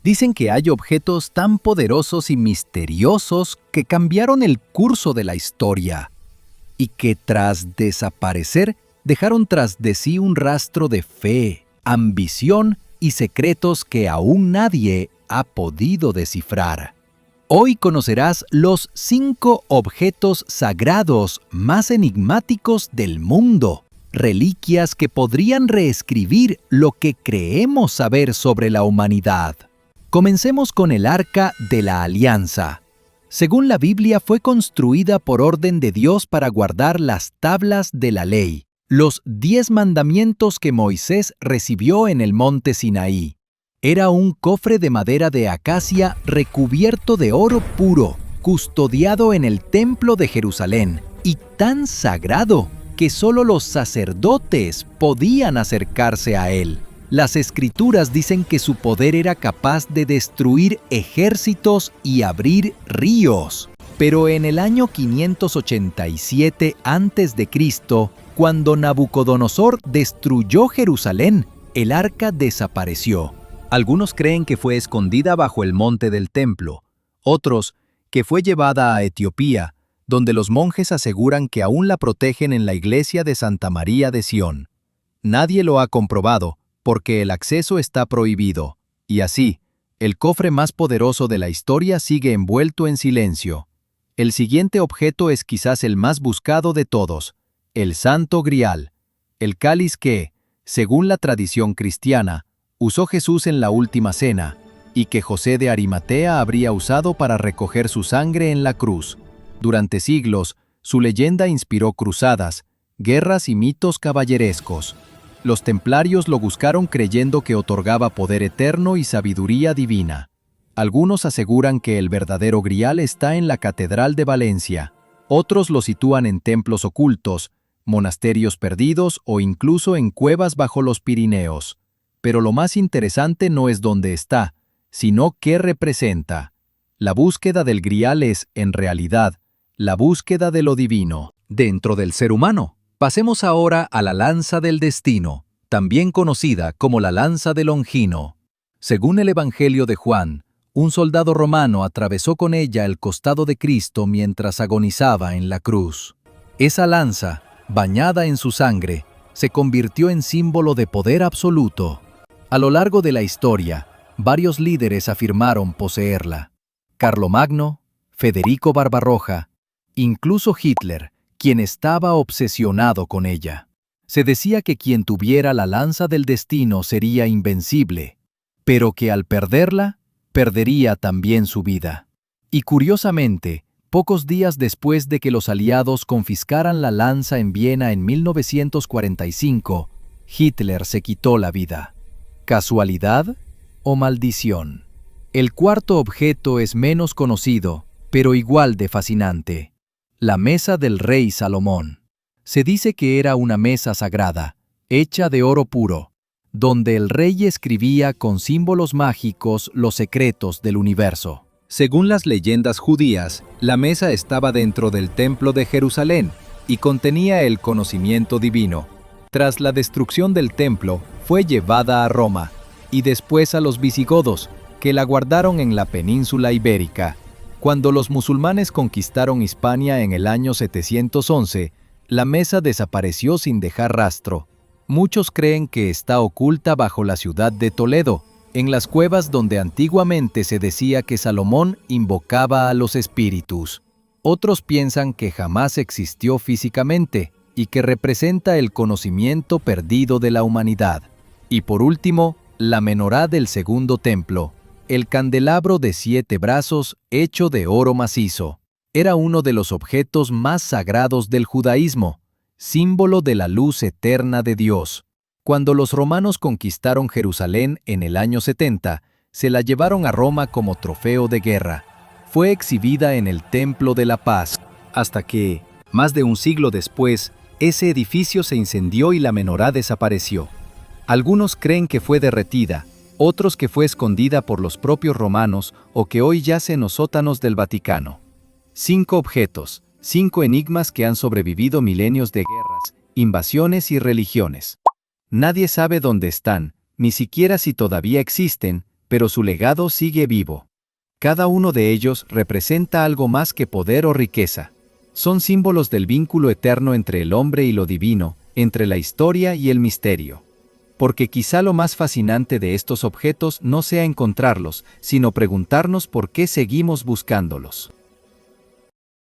Dicen que hay objetos tan poderosos y misteriosos que cambiaron el curso de la historia y que tras desaparecer dejaron tras de sí un rastro de fe, ambición y secretos que aún nadie ha podido descifrar. Hoy conocerás los 5 objetos sagrados más enigmáticos del mundo, reliquias que podrían reescribir lo que creemos saber sobre la humanidad. Comencemos con el Arca de la Alianza. Según la Biblia, fue construida por orden de Dios para guardar las tablas de la ley, los 10 mandamientos que Moisés recibió en el monte Sinaí. Era un cofre de madera de acacia recubierto de oro puro, custodiado en el templo de Jerusalén, y tan sagrado que solo los sacerdotes podían acercarse a él. Las Escrituras dicen que su poder era capaz de destruir ejércitos y abrir ríos. Pero en el año 587 a.C., cuando Nabucodonosor destruyó Jerusalén, el arca desapareció. Algunos creen que fue escondida bajo el monte del templo, otros que fue llevada a Etiopía, donde los monjes aseguran que aún la protegen en la iglesia de Santa María de Sión. Nadie lo ha comprobado, porque el acceso está prohibido, y así, el cofre más poderoso de la historia sigue envuelto en silencio. El siguiente objeto es quizás el más buscado de todos, el Santo Grial, el cáliz que, según la tradición cristiana, usó Jesús en la última cena, y que José de Arimatea habría usado para recoger su sangre en la cruz. Durante siglos, su leyenda inspiró cruzadas, guerras y mitos caballerescos. Los templarios lo buscaron creyendo que otorgaba poder eterno y sabiduría divina. Algunos aseguran que el verdadero Grial está en la Catedral de Valencia. Otros lo sitúan en templos ocultos, monasterios perdidos o incluso en cuevas bajo los Pirineos. Pero lo más interesante no es dónde está, sino qué representa. La búsqueda del Grial es, en realidad, la búsqueda de lo divino dentro del ser humano. Pasemos ahora a la lanza del destino, también conocida como la lanza de Longino. Según el Evangelio de Juan, un soldado romano atravesó con ella el costado de Cristo mientras agonizaba en la cruz. Esa lanza, bañada en su sangre, se convirtió en símbolo de poder absoluto. A lo largo de la historia, varios líderes afirmaron poseerla. Carlomagno, Federico Barbarroja, incluso Hitler, quien estaba obsesionado con ella. Se decía que quien tuviera la lanza del destino sería invencible, pero que al perderla, perdería también su vida. Y curiosamente, pocos días después de que los aliados confiscaran la lanza en Viena en 1945, Hitler se quitó la vida. ¿Casualidad o maldición? El cuarto objeto es menos conocido, pero igual de fascinante. La mesa del rey Salomón. Se dice que era una mesa sagrada, hecha de oro puro, donde el rey escribía con símbolos mágicos los secretos del universo. Según las leyendas judías, la mesa estaba dentro del templo de Jerusalén y contenía el conocimiento divino. Tras la destrucción del templo, fue llevada a Roma y después a los visigodos, que la guardaron en la península ibérica. Cuando los musulmanes conquistaron Hispania en el año 711, la mesa desapareció sin dejar rastro. Muchos creen que está oculta bajo la ciudad de Toledo, en las cuevas donde antiguamente se decía que Salomón invocaba a los espíritus. Otros piensan que jamás existió físicamente y que representa el conocimiento perdido de la humanidad. Y por último, la menorá del segundo templo, el candelabro de 7 brazos hecho de oro macizo. Era uno de los objetos más sagrados del judaísmo, símbolo de la luz eterna de Dios. Cuando los romanos conquistaron Jerusalén en el año 70, se la llevaron a Roma como trofeo de guerra. Fue exhibida en el Templo de la Paz, hasta que, más de un siglo después, ese edificio se incendió y la menorá desapareció. Algunos creen que fue derretida, otros que fue escondida por los propios romanos o que hoy yace en los sótanos del Vaticano. 5 objetos, 5 enigmas que han sobrevivido milenios de guerras, invasiones y religiones. Nadie sabe dónde están, ni siquiera si todavía existen, pero su legado sigue vivo. Cada uno de ellos representa algo más que poder o riqueza. Son símbolos del vínculo eterno entre el hombre y lo divino, entre la historia y el misterio. Porque quizá lo más fascinante de estos objetos no sea encontrarlos, sino preguntarnos por qué seguimos buscándolos.